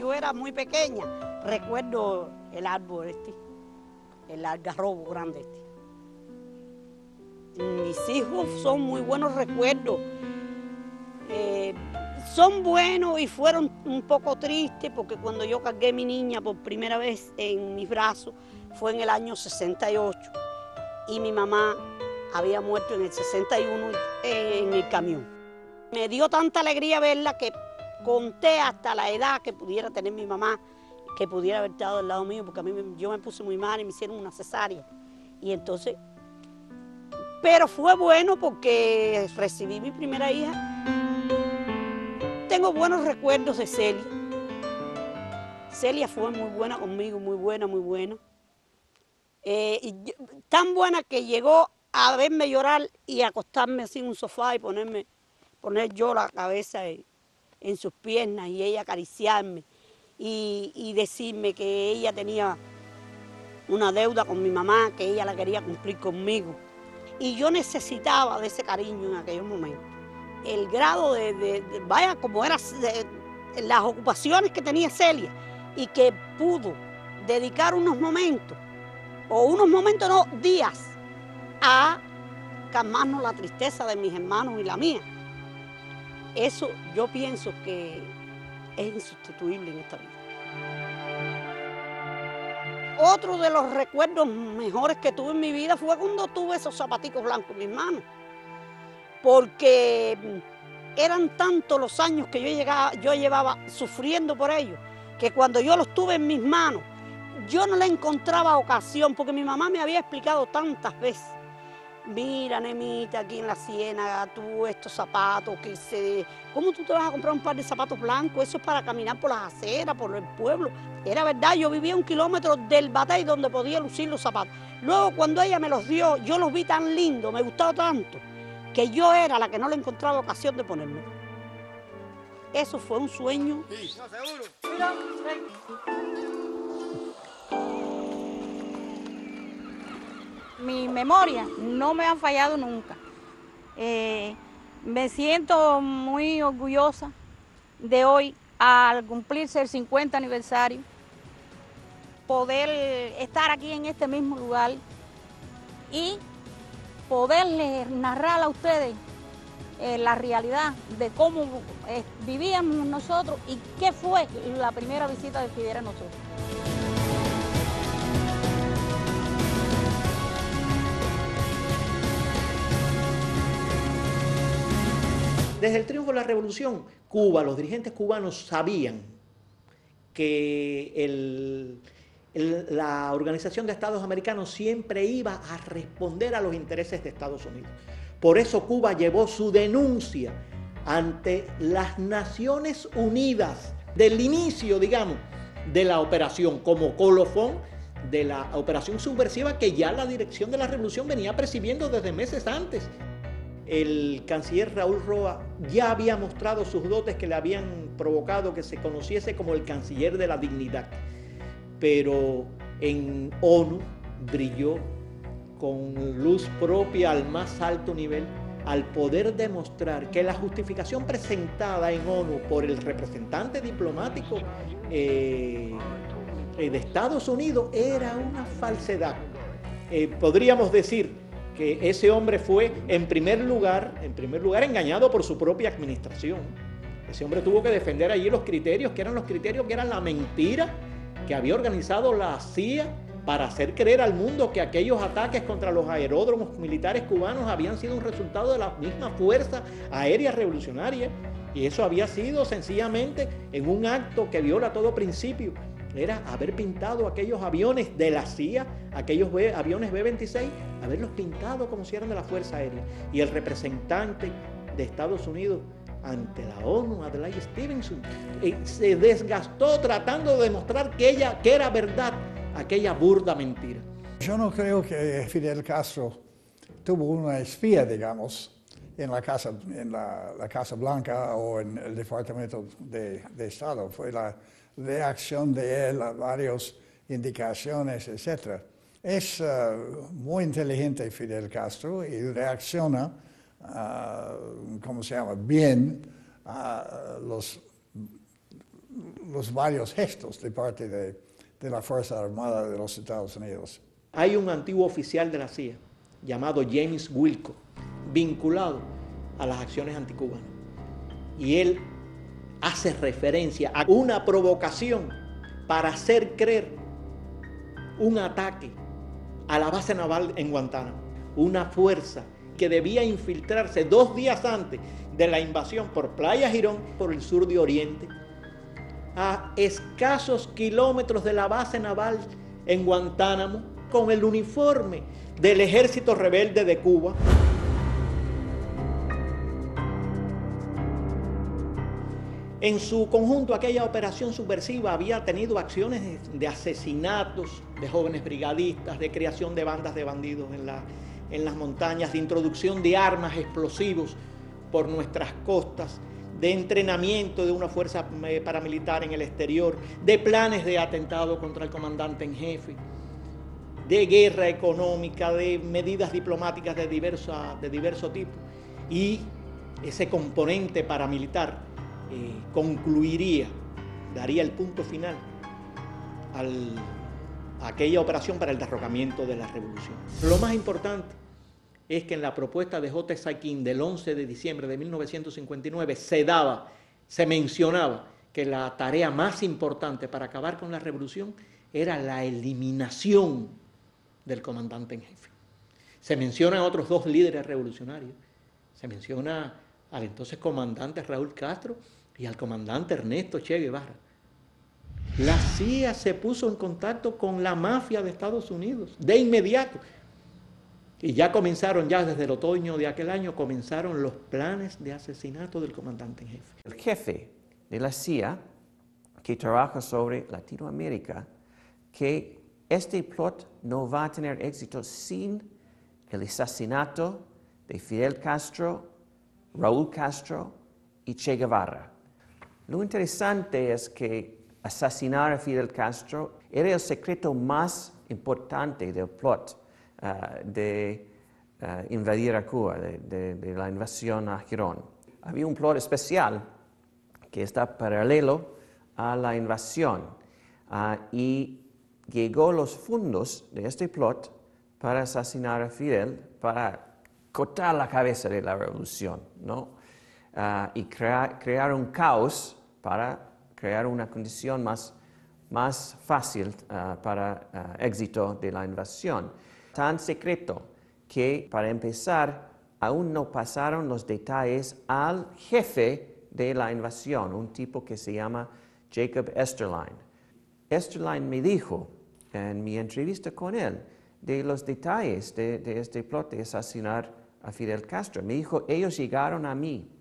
yo era muy pequeña, recuerdo el árbol el algarrobo grande Mis hijos son muy buenos recuerdos. Son buenos y fueron un poco tristes porque cuando yo cargué a mi niña por primera vez en mis brazos fue en el año 68 y mi mamá había muerto en el 61 en el camión. Me dio tanta alegría verla que conté hasta la edad que pudiera tener mi mamá, que pudiera haber estado al lado mío, porque yo me puse muy mal y me hicieron una cesárea. Y entonces, pero fue bueno porque recibí mi primera hija. Tengo buenos recuerdos de Celia. Celia fue muy buena conmigo, muy buena, muy buena. Tan buena que llegó a verme llorar y acostarme así en un sofá y poner yo la cabeza en sus piernas y ella acariciarme y decirme que ella tenía una deuda con mi mamá, que ella la quería cumplir conmigo. Y yo necesitaba de ese cariño en aquellos momentos. El grado vaya, como eran las ocupaciones que tenía Celia y que pudo dedicar unos momentos, no, días, a calmarnos la tristeza de mis hermanos y la mía. Eso yo pienso que es insustituible en esta vida. Otro de los recuerdos mejores que tuve en mi vida fue cuando tuve esos zapaticos blancos en mis manos. Porque eran tantos los años que yo llevaba sufriendo por ellos, que cuando yo los tuve en mis manos, yo no le encontraba ocasión, porque mi mamá me había explicado tantas veces. Mira, Nemita, aquí en la ciénaga, tú estos zapatos, ¿cómo tú te vas a comprar un par de zapatos blancos? Eso es para caminar por las aceras, por el pueblo. Era verdad, yo vivía 1 kilómetro del batey donde podía lucir los zapatos. Luego, cuando ella me los dio, yo los vi tan lindos, me gustaba tanto, que yo era la que no le encontraba ocasión de ponerme. Eso fue un sueño. Sí, no, seguro. Mira, Mi memoria no me han fallado nunca. Me siento muy orgullosa de hoy, al cumplirse el 50 aniversario, poder estar aquí en este mismo lugar y poderles narrar a ustedes la realidad de cómo vivíamos nosotros y qué fue la primera visita de Fidel a nosotros. Desde el triunfo de la revolución, Cuba, los dirigentes cubanos sabían que la Organización de Estados Americanos siempre iba a responder a los intereses de Estados Unidos. Por eso Cuba llevó su denuncia ante las Naciones Unidas del inicio, digamos, de la operación, como colofón de la operación subversiva que ya la dirección de la revolución venía percibiendo desde meses antes. El canciller Raúl Roa ya había mostrado sus dotes que le habían provocado que se conociese como el canciller de la dignidad. Pero en ONU brilló con luz propia al más alto nivel al poder demostrar que la justificación presentada en ONU por el representante diplomático de Estados Unidos era una falsedad. Podríamos decir que ese hombre fue en primer lugar engañado por su propia administración. Ese hombre tuvo que defender allí los criterios que eran la mentira que había organizado la CIA para hacer creer al mundo que aquellos ataques contra los aeródromos militares cubanos habían sido un resultado de la misma fuerza aérea revolucionaria. Y eso había sido sencillamente en un acto que viola todo principio. Era haber pintado aquellos aviones de la CIA, aquellos aviones B-26, haberlos pintado como si eran de la Fuerza Aérea. Y el representante de Estados Unidos ante la ONU, Adlai Stevenson, se desgastó tratando de demostrar que era verdad aquella burda mentira. Yo no creo que Fidel Castro tuvo una espía, digamos, en la Casa Blanca o en el Departamento de Estado. Fue la reacción de él a varias indicaciones, etc. Es muy inteligente Fidel Castro y reacciona, ¿cómo se llama?, bien a los varios gestos de parte de la Fuerza Armada de los Estados Unidos. Hay un antiguo oficial de la CIA llamado James Wilco, vinculado a las acciones anticubanas. Y él hace referencia a una provocación para hacer creer un ataque a la base naval en Guantánamo. Una fuerza que debía infiltrarse 2 días antes de la invasión por Playa Girón, por el sur de Oriente, a escasos kilómetros de la base naval en Guantánamo, con el uniforme del ejército rebelde de Cuba. En su conjunto, aquella operación subversiva había tenido acciones de asesinatos de jóvenes brigadistas, de creación de bandas de bandidos en las montañas, de introducción de armas explosivos por nuestras costas, de entrenamiento de una fuerza paramilitar en el exterior, de planes de atentado contra el comandante en jefe, de guerra económica, de medidas diplomáticas de diverso tipo. Y ese componente paramilitar concluiría, daría el punto final a aquella operación para el derrocamiento de la revolución. Lo más importante es que en la propuesta de J. Saikin del 11 de diciembre de 1959 se mencionaba que la tarea más importante para acabar con la revolución era la eliminación del comandante en jefe. Se mencionan a otros 2 líderes revolucionarios. Se menciona al entonces comandante Raúl Castro y al comandante Ernesto Che Guevara. La CIA se puso en contacto con la mafia de Estados Unidos de inmediato. Y ya desde el otoño de aquel año, comenzaron los planes de asesinato del comandante en jefe. El jefe de la CIA, que trabaja sobre Latinoamérica, que este plot no va a tener éxito sin el asesinato de Fidel Castro, Raúl Castro y Che Guevara. Lo interesante es que asesinar a Fidel Castro era el secreto más importante del plot de invadir a Cuba, de la invasión a Girón. Había un plot especial que está paralelo a la invasión y llegó los fondos de este plot para asesinar a Fidel, para cortar la cabeza de la revolución, ¿no? Y crear un caos para crear una condición más fácil para éxito de la invasión. Tan secreto que, para empezar, aún no pasaron los detalles al jefe de la invasión, un tipo que se llama Jacob Esterline. Esterline me dijo en mi entrevista con él de los detalles de este plot de asesinar a Fidel Castro. Me dijo, ellos llegaron a mí,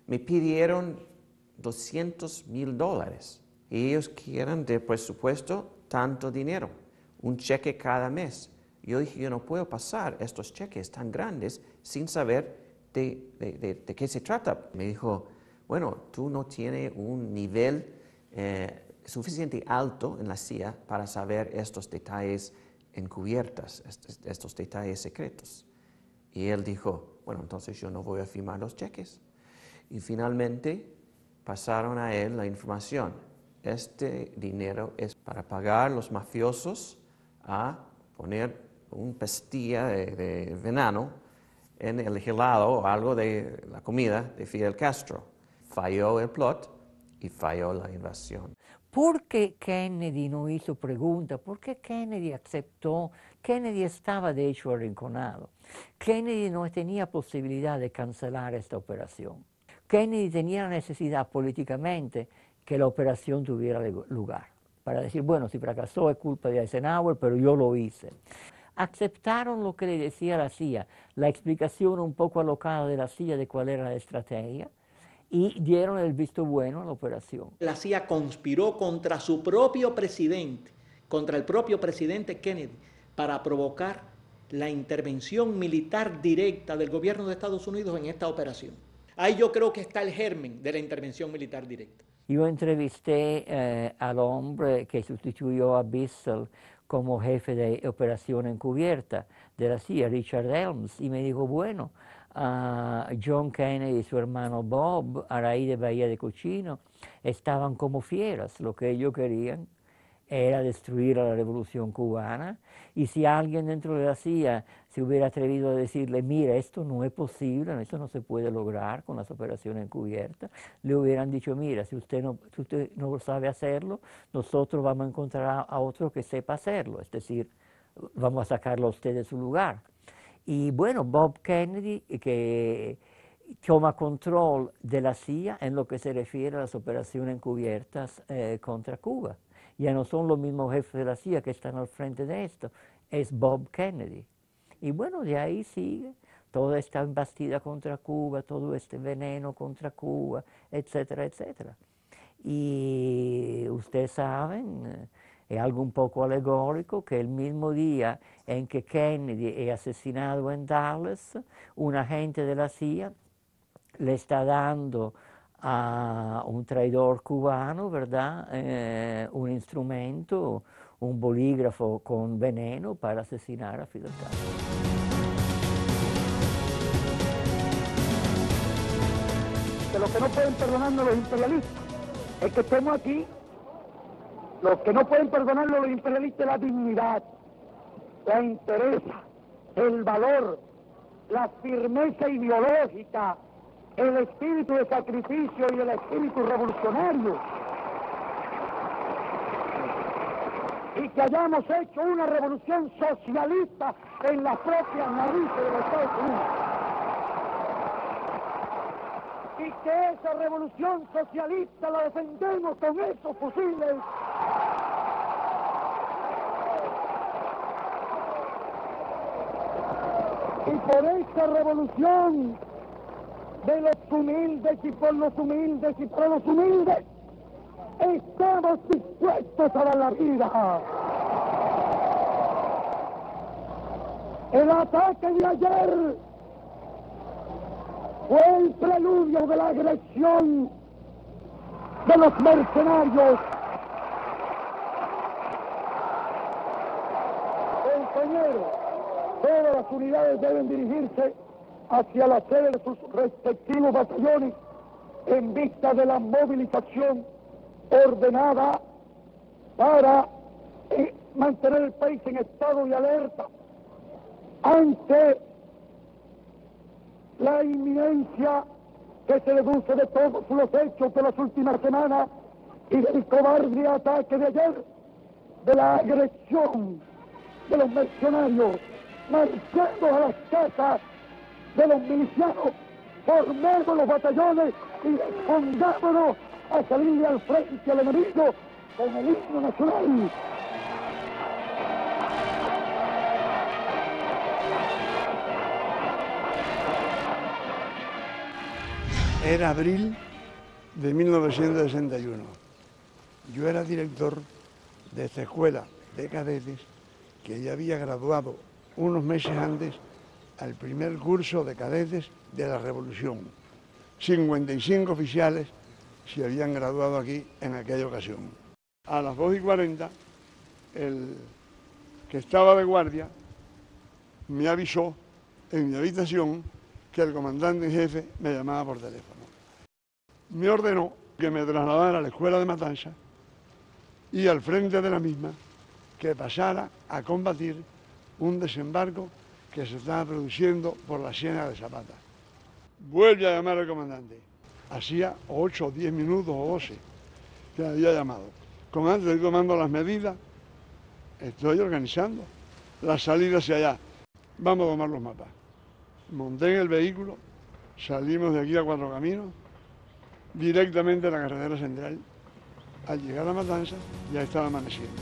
me pidieron $200,000 y ellos quieren de presupuesto tanto dinero, un cheque cada mes. Yo dije, yo no puedo pasar estos cheques tan grandes sin saber de qué se trata. Me dijo, bueno, tú no tienes un nivel suficiente alto en la CIA para saber estos detalles encubiertos, estos detalles secretos. Y él dijo, bueno, entonces yo no voy a firmar los cheques. Y finalmente pasaron a él la información. Este dinero es para pagar a los mafiosos a poner una pastilla de veneno en el helado o algo de la comida de Fidel Castro. Falló el plot y falló la invasión. ¿Por qué Kennedy no hizo preguntas? ¿Por qué Kennedy aceptó? Kennedy estaba de hecho arrinconado. Kennedy no tenía posibilidad de cancelar esta operación. Kennedy tenía la necesidad políticamente que la operación tuviera lugar. Para decir, bueno, si fracasó es culpa de Eisenhower, pero yo lo hice. Aceptaron lo que le decía la CIA, la explicación un poco alocada de la CIA de cuál era la estrategia, y dieron el visto bueno a la operación. La CIA conspiró contra su propio presidente, contra el propio presidente Kennedy, para provocar la intervención militar directa del gobierno de Estados Unidos en esta operación. Ahí yo creo que está el germen de la intervención militar directa. Yo entrevisté al hombre que sustituyó a Bissell como jefe de operación encubierta de la CIA, Richard Helms, y me dijo, bueno, John Kennedy y su hermano Bob, a raíz de Bahía de Cochino, estaban como fieras. Lo que ellos querían era destruir a la revolución cubana, y si alguien dentro de la CIA se hubiera atrevido a decirle, mira, esto no es posible, esto no se puede lograr con las operaciones encubiertas, le hubieran dicho, mira, si usted no sabe hacerlo, nosotros vamos a encontrar a otro que sepa hacerlo, es decir, vamos a sacarlo a usted de su lugar. Y bueno, Bob Kennedy, que toma control de la CIA en lo que se refiere a las operaciones encubiertas contra Cuba. Ya no son los mismos jefes de la CIA que están al frente de esto, es Bob Kennedy. Y bueno, de ahí sigue toda esta embestida contra Cuba, todo este veneno contra Cuba, etcétera, etcétera. Y ustedes saben, es algo un poco alegórico, que el mismo día en que Kennedy es asesinado en Dallas, un agente de la CIA le está dando a un traidor cubano, ¿verdad?, un instrumento, un bolígrafo con veneno para asesinar a Fidel Castro. Que lo que no pueden perdonarnos los imperialistas es que estemos aquí. Lo que no pueden perdonarnos los imperialistas es la dignidad, la entereza, el valor, la firmeza ideológica, el espíritu de sacrificio y el espíritu revolucionario. Y que hayamos hecho una revolución socialista en las propias narices de los Estados Unidos. Y que esa revolución socialista la defendemos con esos fusiles. Y por esta revolución de los humildes y por los humildes y para los humildes, estamos dispuestos a dar la vida. El ataque de ayer fue el preludio de la agresión de los mercenarios. Compañeros, todas las unidades deben dirigirse hacia la sede de sus respectivos batallones en vista de la movilización ordenada para mantener el país en estado de alerta ante la inminencia que se deduce de todos los hechos de las últimas semanas y del cobarde ataque de ayer, de la agresión de los mercenarios. Marchemos a las casas de los milicianos, formemos los batallones y dispongámonos a salir al frente al enemigo con el himno nacional. Era abril de 1961. Yo era director de esta escuela de cadetes que ya había graduado unos meses antes al primer curso de cadetes de la Revolución. 55 oficiales se habían graduado aquí en aquella ocasión. A las 2:40, el que estaba de guardia me avisó en mi habitación que el comandante en jefe me llamaba por teléfono. Me ordenó que me trasladara a la escuela de Matanzas y al frente de la misma que pasara a combatir un desembarco que se estaba produciendo por la Ciénaga de Zapata. Vuelve a llamar al comandante. Hacía 8 o 10 minutos o 12 que me había llamado. Comandante, estoy tomando las medidas, estoy organizando la salida hacia allá. Vamos a tomar los mapas. Monté en el vehículo, salimos de aquí a Cuatro Caminos, directamente a la carretera central. Al llegar a Matanzas ya estaba amaneciendo.